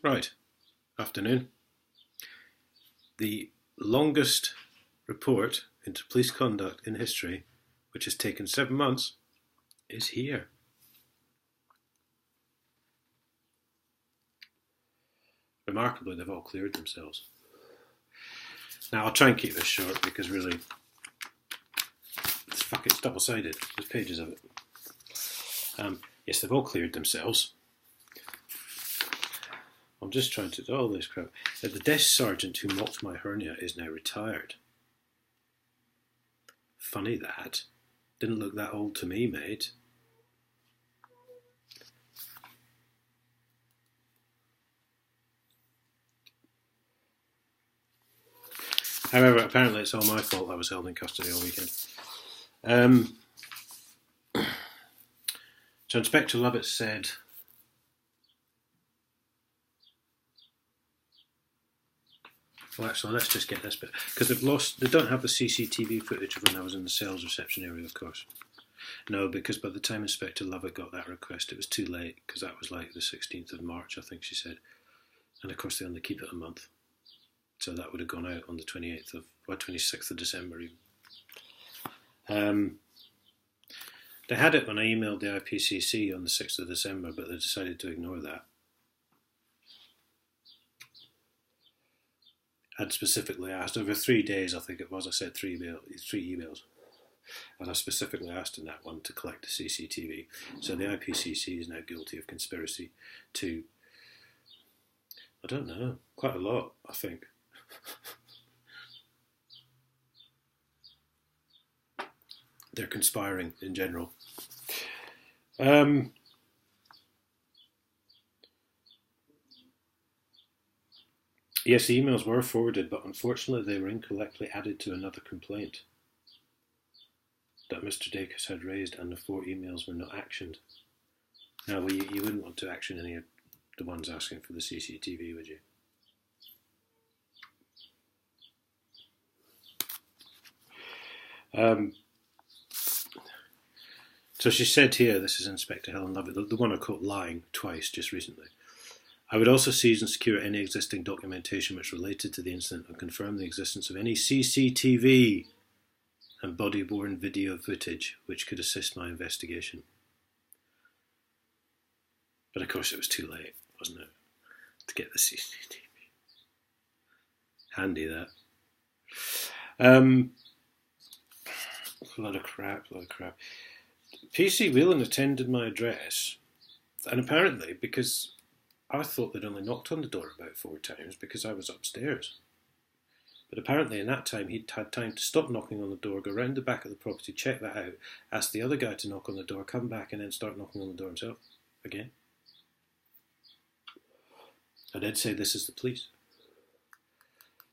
Right, afternoon. The longest report into police conduct in history, which has taken 7 months, is here. Remarkably, they've all cleared themselves. Now, I'll try and keep this short because really, it's double-sided. There's pages of it. Yes, they've all cleared themselves. I'm just trying to do all this crap. The desk sergeant who mocked my hernia is now retired. Funny that. Didn't look that old to me, mate. However, apparently it's all my fault I was held in custody all weekend. So Inspector Lovett said, well, actually, let's just get this bit. Because they don't have the CCTV footage of when I was in the sales reception area, of course. No, because by the time Inspector Lovett got that request, it was too late, because that was like the 16th of March, I think she said. And of course, they only keep it a month. So that would have gone out on the 26th of December even. They had it when I emailed the IPCC on the 6th of December, but they decided to ignore that. I'd specifically asked, over 3 days I think it was, I said three emails. And I specifically asked in that one to collect the CCTV. So the IPCC is now guilty of conspiracy to, I don't know, quite a lot, I think. They're conspiring in general. Yes, the emails were forwarded, but unfortunately they were incorrectly added to another complaint that Mr. Dacus had raised, and the 4 emails were not actioned. Now, well, you wouldn't want to action any of the ones asking for the CCTV, would you? So she said here, this is Inspector Helen Lovett, the one I caught lying twice just recently. I would also seize and secure any existing documentation which related to the incident and confirm the existence of any CCTV and body-worn video footage which could assist my investigation. But of course it was too late, wasn't it, to get the CCTV. Handy that. A lot of crap. PC Whelan attended my address, and apparently, because I thought they'd only knocked on the door about 4 times because I was upstairs. But apparently in that time he'd had time to stop knocking on the door, go round the back of the property, check that out, ask the other guy to knock on the door, come back and then start knocking on the door himself again. I did say, this is the police.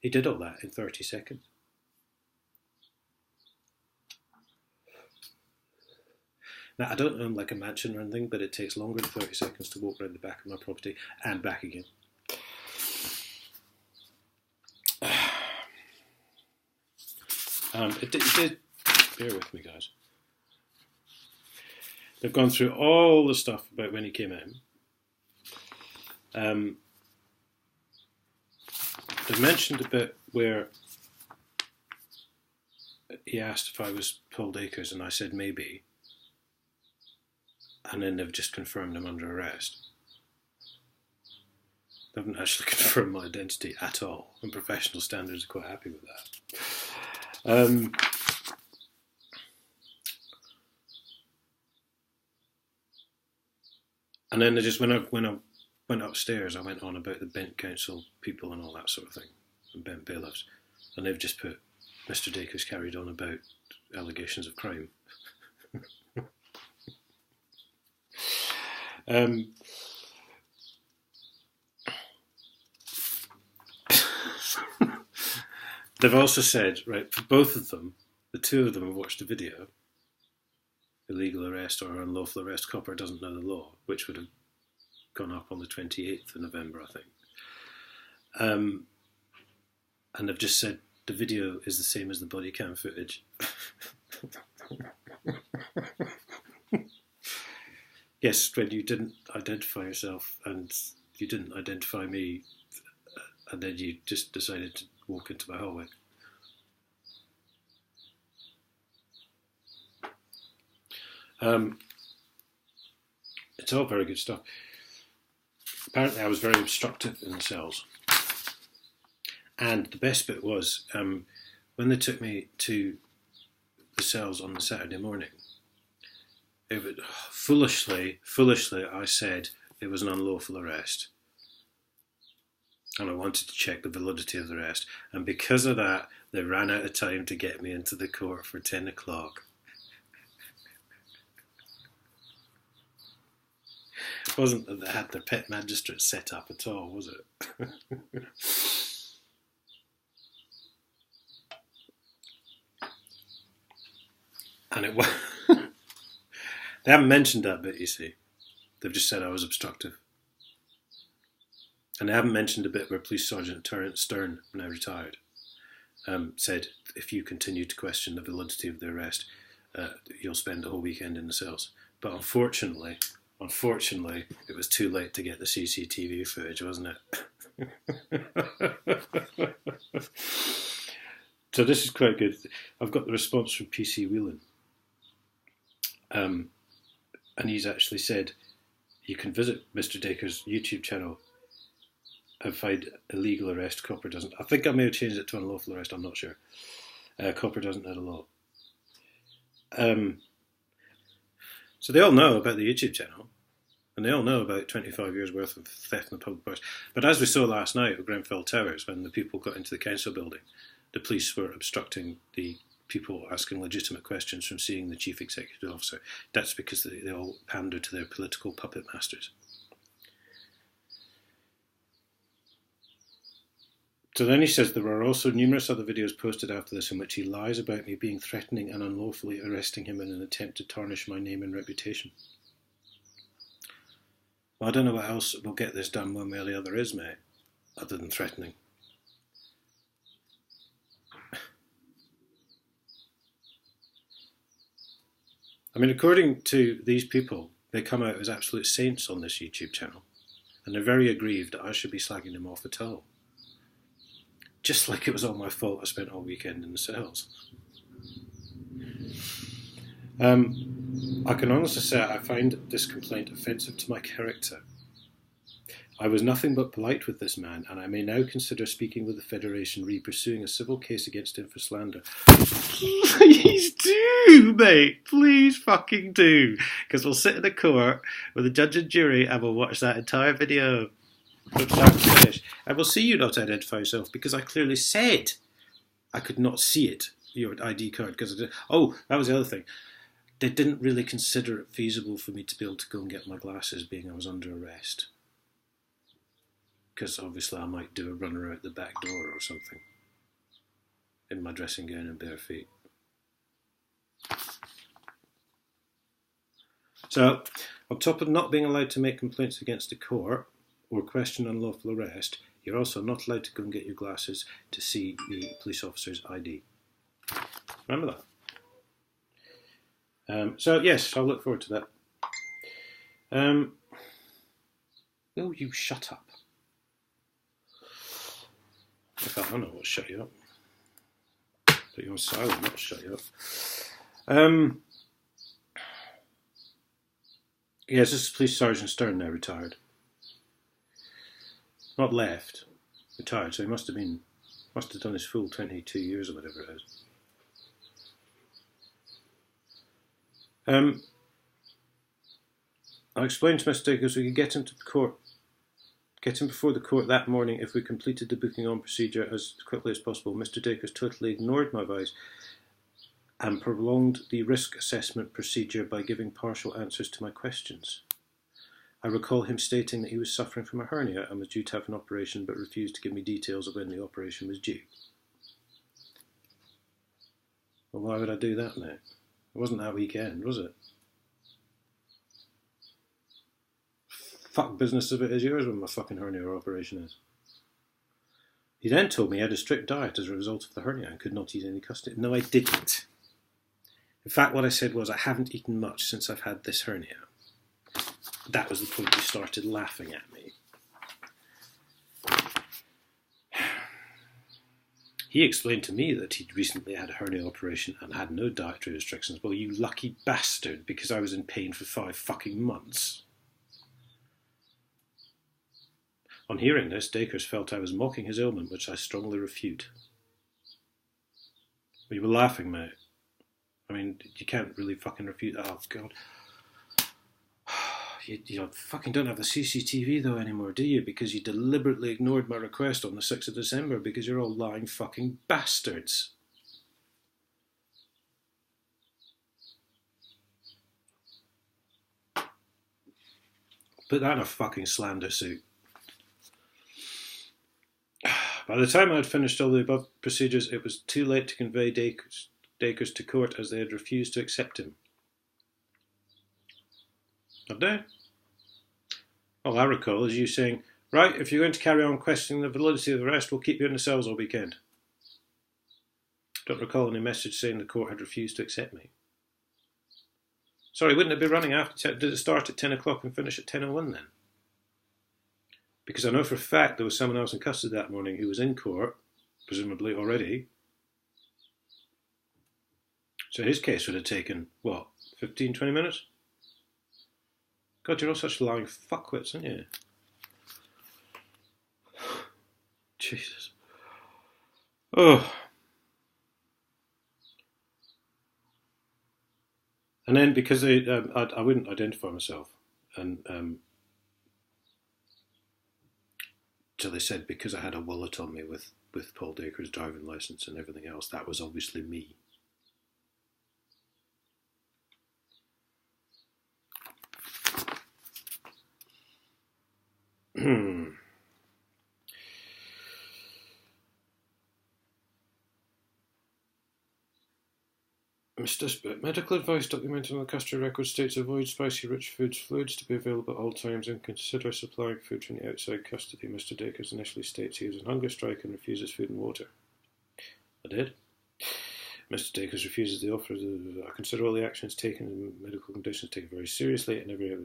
He did all that in 30 seconds. Now, I don't own like a mansion or anything, but it takes longer than 30 seconds to walk around the back of my property and back again. It did, bear with me guys. They've gone through all the stuff about when he came in. They've mentioned a bit where he asked if I was Paul Dacus and I said maybe. And then they've just confirmed I'm under arrest. They haven't actually confirmed my identity at all, and professional standards are quite happy with that. And then they just, when I went upstairs, I went on about the Bent Council people and all that sort of thing, and Bent bailiffs, and they've just put, Mr. Dacus carried on about allegations of crime. They've also said, right, for both of them, the 2 of them have watched a video, illegal arrest or unlawful arrest, copper doesn't know the law, which would have gone up on the 28th of November, I think. And they've just said the video is the same as the body cam footage. Yes, when you didn't identify yourself and you didn't identify me, and then you just decided to walk into my hallway. It's all very good stuff. Apparently I was very obstructive in the cells. And the best bit was, when they took me to the cells on the Saturday morning, foolishly I said it was an unlawful arrest. And I wanted to check the validity of the arrest. And because of that, they ran out of time to get me into the court for 10 o'clock. It wasn't that they had their pet magistrate set up at all, was it? And it was... They haven't mentioned that bit, you see. They've just said I was obstructive. And they haven't mentioned a bit where Police Sergeant Stern, now retired, said, if you continue to question the validity of the arrest, you'll spend the whole weekend in the cells. But unfortunately, it was too late to get the CCTV footage, wasn't it? So this is quite good. I've got the response from PC Whelan. And he's actually said, you can visit Mr. Dacre's YouTube channel and find illegal arrest. Copper doesn't. I think I may have changed it to unlawful arrest, I'm not sure. Copper doesn't add a law. So they all know about the YouTube channel, and they all know about 25 years worth of theft in the public purse. But as we saw last night at Grenfell Towers, when the people got into the council building, the police were obstructing the people asking legitimate questions from seeing the chief executive officer. That's because they all pander to their political puppet masters. So then he says there are also numerous other videos posted after this in which he lies about me being threatening and unlawfully arresting him in an attempt to tarnish my name and reputation. Well, I don't know what else will get this done one way or the other is, mate, other than threatening. I mean, according to these people, they come out as absolute saints on this YouTube channel, and they're very aggrieved that I should be slagging them off at all. Just like it was all my fault I spent all weekend in the cells. I can honestly say I find this complaint offensive to my character. I was nothing but polite with this man, and I may now consider speaking with the Federation re-pursuing a civil case against him for slander. Please do, mate. Please fucking do. Because we'll sit in a court with a judge and jury and we'll watch that entire video from start to finish. And we'll see you not identify yourself because I clearly said I could not see it, your ID card. Because oh, that was the other thing. They didn't really consider it feasible for me to be able to go and get my glasses being I was under arrest. Because obviously I might do a runner out the back door or something in my dressing gown and bare feet. So, on top of not being allowed to make complaints against the court or question unlawful arrest, you're also not allowed to go and get your glasses to see the police officer's ID. Remember that. So yes, I'll look forward to that. Will you shut up? I don't know what'll shut you up. Put you on silent, not shut you up. Yes, this is Police Sergeant Stern now, retired. Not left, retired, so he must have done his full 22 years or whatever it is. I explained to Mr. Dacres we could get him to the court. Get him before the court that morning if we completed the booking on procedure as quickly as possible. Mr. Dacres totally ignored my advice and prolonged the risk assessment procedure by giving partial answers to my questions. I recall him stating that he was suffering from a hernia and was due to have an operation but refused to give me details of when the operation was due. Well, why would I do that, mate? It wasn't that weekend, was it? Fuck business if it is yours when my fucking hernia operation is. He then told me I had a strict diet as a result of the hernia and could not eat any custard. No, I didn't. In fact, what I said was I haven't eaten much since I've had this hernia. That was the point you started laughing at me. He explained to me that he'd recently had a hernia operation and had no dietary restrictions. Well, you lucky bastard, because I was in pain for 5 fucking months. On hearing this, Dacres felt I was mocking his ailment, which I strongly refute. Well, you were laughing, mate. I mean, you can't really fucking refute that. Oh, God. You fucking don't have the CCTV though anymore, do you? Because you deliberately ignored my request on the 6th of December because you're all lying fucking bastards. Put that in a fucking slander suit. By the time I had finished all the above procedures, it was too late to convey Dacres to court as they had refused to accept him. Have they? All I recall is you saying, right, if you're going to carry on questioning the validity of the arrest, we'll keep you in the cells all weekend. Don't recall any message saying the court had refused to accept me. Sorry, wouldn't it be running after? Did it start at 10 o'clock and finish at 10:01 then? Because I know for a fact there was someone else in custody that morning who was in court, presumably already. So his case would have taken, what, 15, 20 minutes? God, you're all such lying fuckwits, aren't you? Jesus. Oh. And then because I wouldn't identify myself, and so they said because I had a wallet on me with Paul Dacres' driving licence and everything else, that was obviously me. Mr. Medical advice documented on the custody record states avoid spicy, rich fluids to be available at all times and consider supplying food from the outside custody. Mr. Dacres initially states he was on hunger strike and refuses food and water. I did. Mr. Dacres refuses the offer. I consider all the actions taken and medical conditions taken very seriously and every...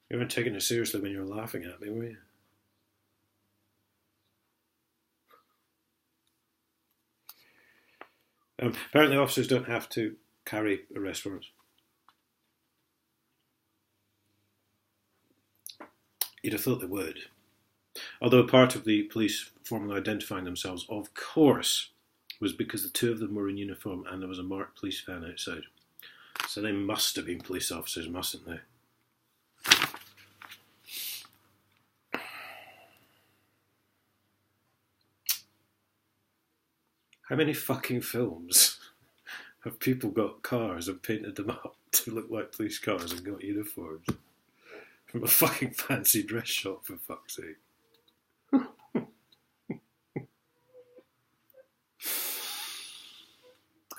You weren't taking it seriously when you were laughing at me, were you? Apparently officers don't have to carry arrest warrants. You'd have thought they would. Although part of the police formally identifying themselves, of course, was because the two of them were in uniform and there was a marked police van outside. So they must have been police officers, mustn't they? How many fucking films have people got cars and painted them up to look like police cars and got uniforms from a fucking fancy dress shop, for fuck's sake?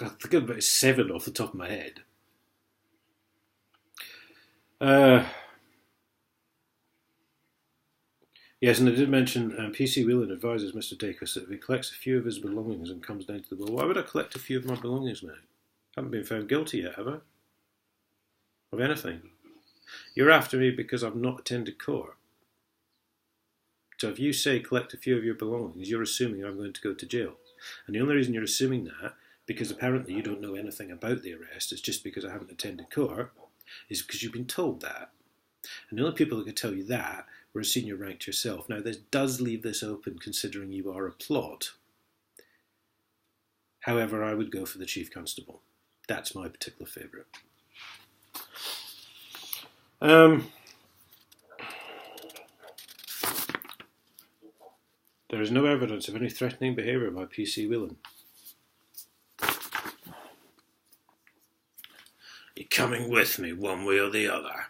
I think about 7 off the top of my head. Yes, and I did mention PC Whelan advises Mr. Dacres that if he collects a few of his belongings and comes down to the well, why would I collect a few of my belongings now? I haven't been found guilty yet, have I? Of anything. You're after me because I've not attended court. So if you say collect a few of your belongings, you're assuming I'm going to go to jail. And the only reason you're assuming that, because apparently you don't know anything about the arrest, it's just because I haven't attended court, is because you've been told that. And the only people that could tell you that were a senior ranked yourself. Now, this does leave this open considering you are a plot. However, I would go for the Chief Constable. That's my particular favourite. There is no evidence of any threatening behaviour by PC Whelan. You're coming with me one way or the other.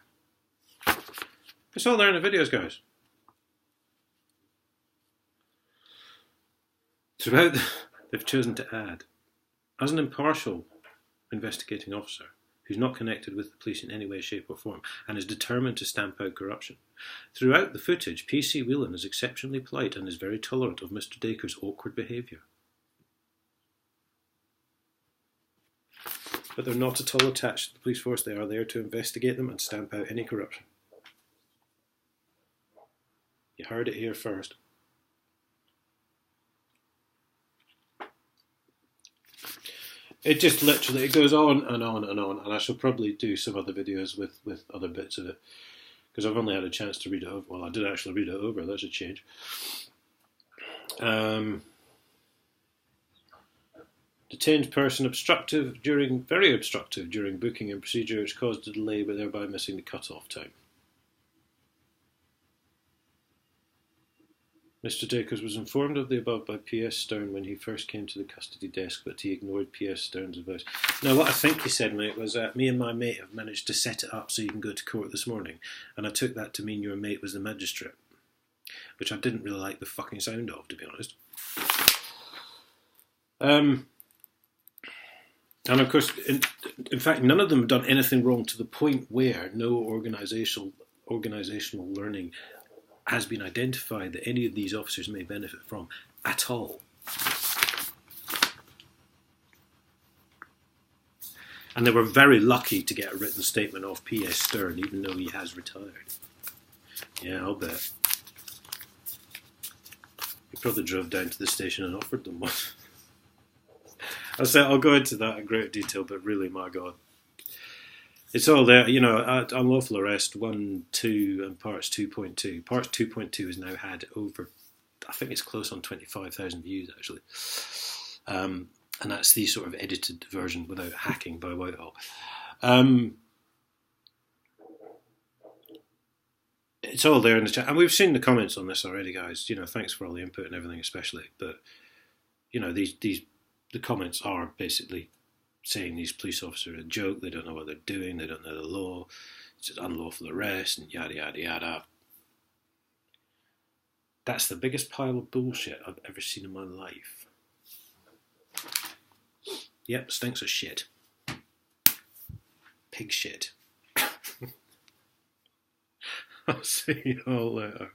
It's all there in the videos, guys. Throughout, they've chosen to add, as an impartial investigating officer who's not connected with the police in any way, shape or form and is determined to stamp out corruption. Throughout the footage, PC Whelan is exceptionally polite and is very tolerant of Mr. Dacres' awkward behaviour. But they're not at all attached to the police force. They are there to investigate them and stamp out any corruption. You heard it here first. It just literally, it goes on and on and on, and I shall probably do some other videos with other bits of it, because I've only had a chance to read it over. Well, I did actually read it over, that's a change. Detained person very obstructive during booking and procedure, which caused a delay, but thereby missing the cut-off time. Mr. Dacres was informed of the above by P.S. Stern when he first came to the custody desk, but he ignored P.S. Stern's advice. Now, what I think he said, mate, was me and my mate have managed to set it up so you can go to court this morning, and I took that to mean your mate was the magistrate, which I didn't really like the fucking sound of, to be honest. And of course, in fact, none of them have done anything wrong to the point where no organisational learning has been identified that any of these officers may benefit from at all. And they were very lucky to get a written statement off P.S. Stern, even though he has retired. Yeah, I'll bet. He probably drove down to the station and offered them one. I'll go into that in great detail, but really, my God. It's all there, unlawful arrest 1, 2 and parts 2.2. Parts 2.2 has now had over, I think it's close on 25,000 views actually. And that's the sort of edited version without hacking by Whitehall. It's all there in the chat. And we've seen the comments on this already, guys. Thanks for all the input and everything especially. But, the comments are basically saying these police officers are a joke, they don't know what they're doing, they don't know the law, it's an unlawful arrest, and yada yada yada. That's the biggest pile of bullshit I've ever seen in my life. Yep, stinks of shit. Pig shit. I'll see you all later.